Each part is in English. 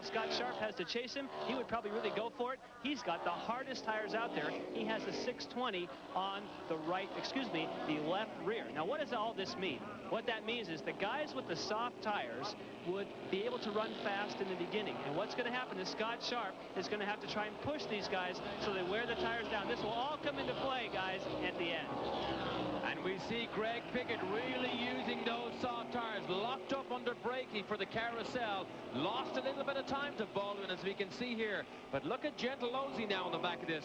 Scott Sharp has to chase him. He would probably really go for it. He's got the hardest tires out there. He has a 620 on the the left rear. Now, what does all this mean? What that means is the guys with the soft tires would be able to run fast in the beginning. And what's going to happen is Scott Sharp is going to have to try and push these guys so they wear the tires down. This will all come into play, guys, at the end. And we see Greg Pickett really using those soft tires, locked up under braking for the carousel. Lost a little bit of time to Baldwin, as we can see here. But look at Gentilozzi now in the back of this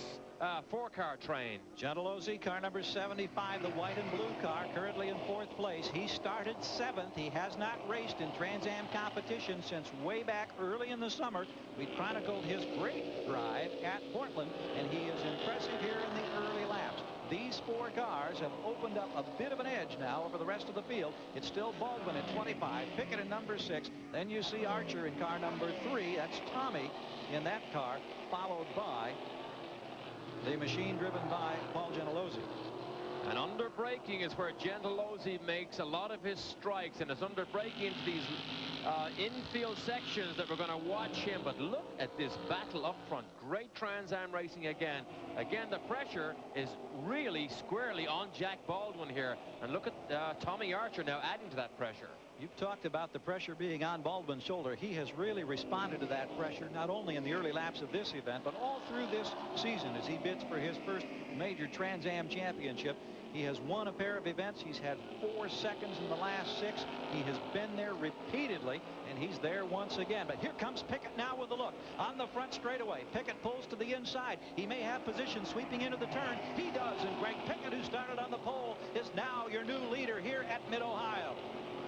four-car train. Gentilozzi, car number 75, the white and blue car, currently in 4th place. He started 7th. He has not raced in Trans Am competition since way back early in the summer. We chronicled his great drive at Portland, and he is impressive here in the early laps. These 4 cars have opened up a bit of an edge now over the rest of the field. It's still Baldwin at 25, Pickett in number 6. Then you see Archer in car number 3. That's Tommy in that car, followed by the machine driven by Paul Gentilozzi. And under braking is where Gentilozzi makes a lot of his strikes, and it's under braking into these infield sections that we're going to watch him. But look at this battle up front. Great Trans Am racing again. Again, the pressure is really squarely on Jack Baldwin here. And look at Tommy Archer now adding to that pressure. You've talked about the pressure being on Baldwin's shoulder. He has really responded to that pressure, not only in the early laps of this event, but all through this season as he bids for his first major Trans Am championship. He has won a pair of events. He's had 4 seconds in the last 6. He has been there repeatedly, and he's there once again. But here comes Pickett now with a look on the front straightaway. Pickett pulls to the inside. He may have position sweeping into the turn. He does, and Greg Pickett, who started on the pole, is now your new leader here at Mid-Ohio.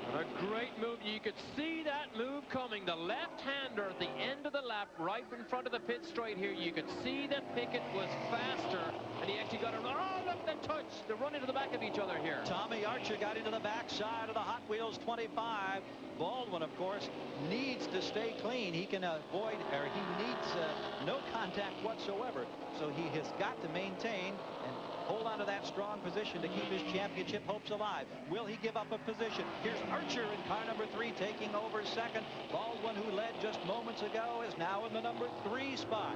And a great move. You could see that move coming. The left-hander at the end of the lap, right in front of the pit straight here. You could see that Pickett was faster, and he actually got a look, the touch. They run into the back of each other here. Tommy Archer got into the backside of the Hot Wheels 25. Baldwin, of course, needs to stay clean. He can avoid, or he needs no contact whatsoever. So he has got to maintain and hold on to that strong position to keep his championship hopes alive. Will he give up a position? Here's Archer in car number 3 taking over second. Baldwin, who led just moments ago, is now in the number 3 spot.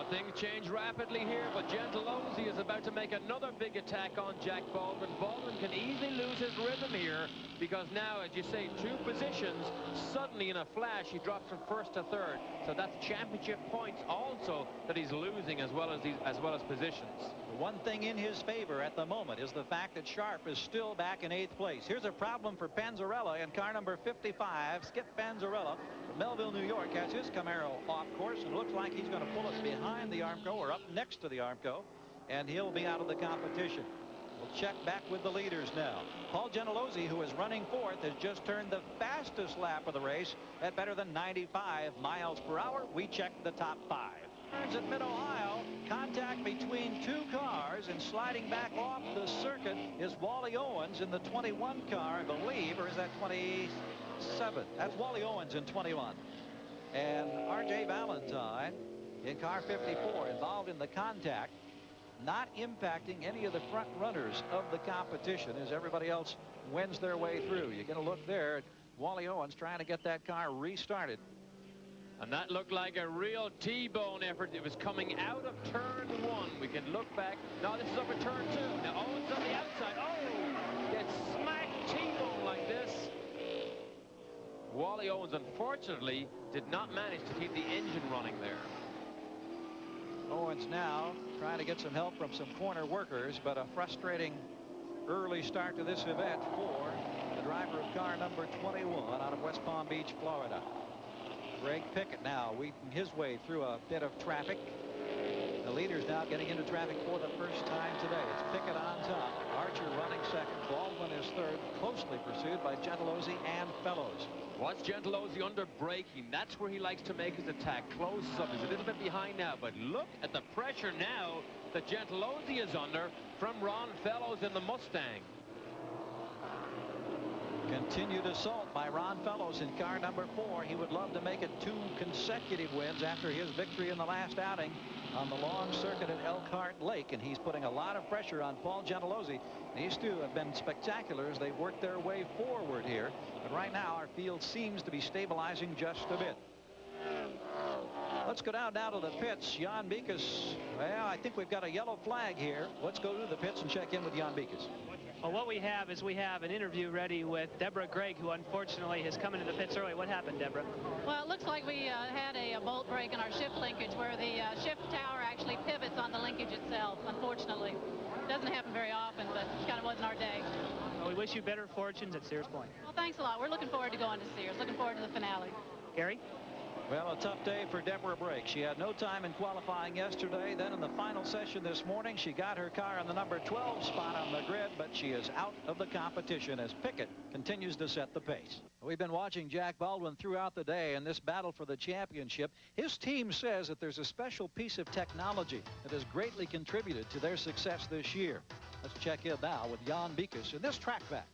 Things change rapidly here, but Gentilozzi is about to make another big attack on Jack Baldwin. Baldwin can easily lose his rhythm here because now, as you say, 2 positions, suddenly in a flash he drops from 1st to 3rd. So that's championship points also that he's losing, as well as positions. The one thing in his favor at the moment is the fact that Sharp is still back in 8th place. Here's a problem for Panzarella in car number 55. Skip Panzarella from Melville, New York, has his Camaro off course, and looks like he's going to pull it behind the Armco, or up next to the Armco, and he'll be out of the competition. We'll check back with the leaders now. Paul Gentilozzi, who is running 4th, has just turned the fastest lap of the race at better than 95 miles per hour. We check the top 5. At Mid-Ohio, contact between 2 cars, and sliding back off the circuit is Wally Owens in the 21 car, I believe, or is that 27? That's Wally Owens in 21. And R.J. Valentine in car 54, involved in the contact, not impacting any of the front runners of the competition as everybody else wends their way through. You're going to look there at Wally Owens trying to get that car restarted. And that looked like a real T-bone effort. It was coming out of turn 1. We can look back. No, this is over turn 2. Now Owens on the outside. Oh, gets smacked T-bone like this. Wally Owens, unfortunately, did not manage to keep the engine running there. Owens now trying to get some help from some corner workers, but a frustrating early start to this event for the driver of car number 21 out of West Palm Beach, Florida. Greg Pickett now weeding his way through a bit of traffic. The leader's now getting into traffic for the first time today. It's Pickett on top. Archer running second. Baldwin is 3rd, closely pursued by Gentilozzi and Fellows. Watch Gentilozzi under braking. That's where he likes to make his attack. Closes up. He's a little bit behind now, but look at the pressure now that Gentilozzi is under from Ron Fellows in the Mustang. Continued assault by Ron Fellows in car number 4. He would love to make it 2 consecutive wins after his victory in the last outing on the long circuit at Elkhart Lake, and he's putting a lot of pressure on Paul Gentilozzi. These 2 have been spectacular as they've worked their way forward here, but right now our field seems to be stabilizing just a bit. Let's go down now to the pits. Jan Beekes. Well, I think we've got a yellow flag here. Let's go to the pits and check in with Jan Beekes. Well, what we have is we have an interview ready with Deborah Gregg, who unfortunately has come into the pits early. What happened, Deborah? Well, it looks like we had a bolt break in our shift linkage where the shift tower actually pivots on the linkage itself, unfortunately. It doesn't happen very often, but it kind of wasn't our day. Well, we wish you better fortunes at Sears Point. Well, thanks a lot. We're looking forward to going to Sears. Looking forward to the finale. Gary? Well, a tough day for Deborah Brake. She had no time in qualifying yesterday. Then in the final session this morning, she got her car on the number 12 spot on the grid, but she is out of the competition as Pickett continues to set the pace. We've been watching Jack Baldwin throughout the day in this battle for the championship. His team says that there's a special piece of technology that has greatly contributed to their success this year. Let's check in now with Jan Beekes in this track back.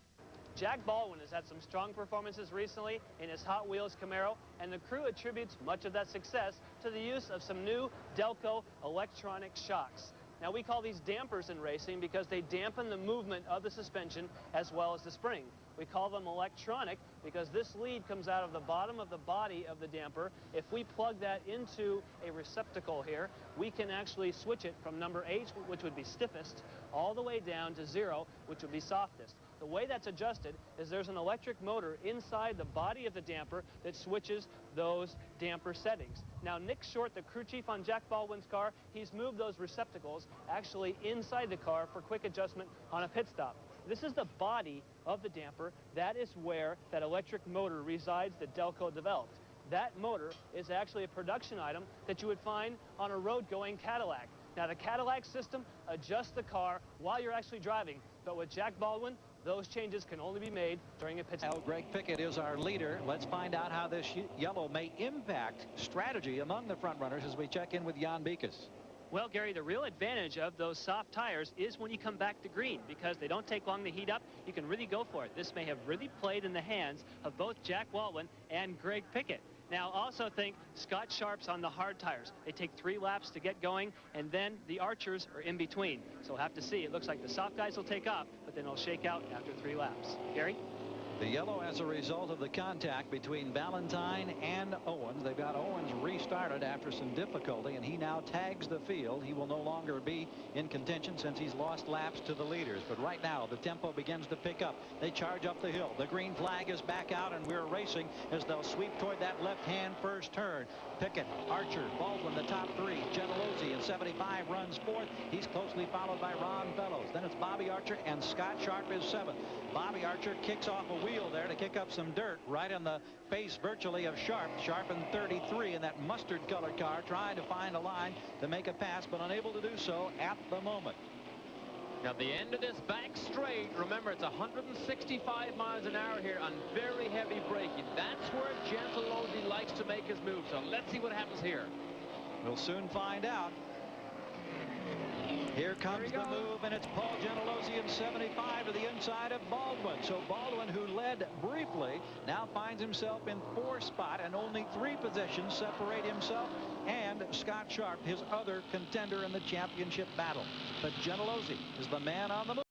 Jack Baldwin has had some strong performances recently in his Hot Wheels Camaro, and the crew attributes much of that success to the use of some new Delco electronic shocks. Now, we call these dampers in racing because they dampen the movement of the suspension as well as the spring. We call them electronic because this lead comes out of the bottom of the body of the damper. If we plug that into a receptacle here, we can actually switch it from number 8, which would be stiffest, all the way down to 0, which would be softest. The way that's adjusted is there's an electric motor inside the body of the damper that switches those damper settings. Now, Nick Short, the crew chief on Jack Baldwin's car, he's moved those receptacles actually inside the car for quick adjustment on a pit stop. This is the body of the damper. That is where that electric motor resides that Delco developed. That motor is actually a production item that you would find on a road-going Cadillac. Now, the Cadillac system adjusts the car while you're actually driving, but with Jack Baldwin, those changes can only be made during a pit stop. Greg Pickett is our leader. Let's find out how this yellow may impact strategy among the front runners as we check in with Jan Beekes. Well, Gary, the real advantage of those soft tires is when you come back to green because they don't take long to heat up. You can really go for it. This may have really played in the hands of both Jack Baldwin and Greg Pickett. Now, also think Scott Sharp's on the hard tires. They take 3 laps to get going, and then the Archers are in between. So we'll have to see. It looks like the soft guys will take off, but then they'll shake out after 3 laps. Gary? The yellow as a result of the contact between Valentine and Owens. They've got Owens restarted after some difficulty, and he now tags the field. He will no longer be in contention since he's lost laps to the leaders. But right now, the tempo begins to pick up. They charge up the hill. The green flag is back out, and we're racing as they'll sweep toward that left-hand first turn. Pickett, Archer, Baldwin, the top 3. Gentilozzi in 75 runs 4th. He's closely followed by Ron Fellows. Then it's Bobby Archer, and Scott Sharp is 7th. Bobby Archer kicks off a wheel there to kick up some dirt right in the face virtually of Sharp. Sharp in 33 in that mustard colored car trying to find a line to make a pass, but unable to do so at the moment. Now, the end of this back straight, remember, it's 165 miles an hour here on very heavy braking. That's where Gentilozzi likes to make his move. So let's see what happens here. We'll soon find out. Here comes the move, and it's Paul Gentilozzi in 75 to the inside of Baldwin. So Baldwin, who led briefly, now finds himself in 4th spot, and only 3 positions separate himself and Scott Sharp, his other contender in the championship battle. But Gentilozzi is the man on the move.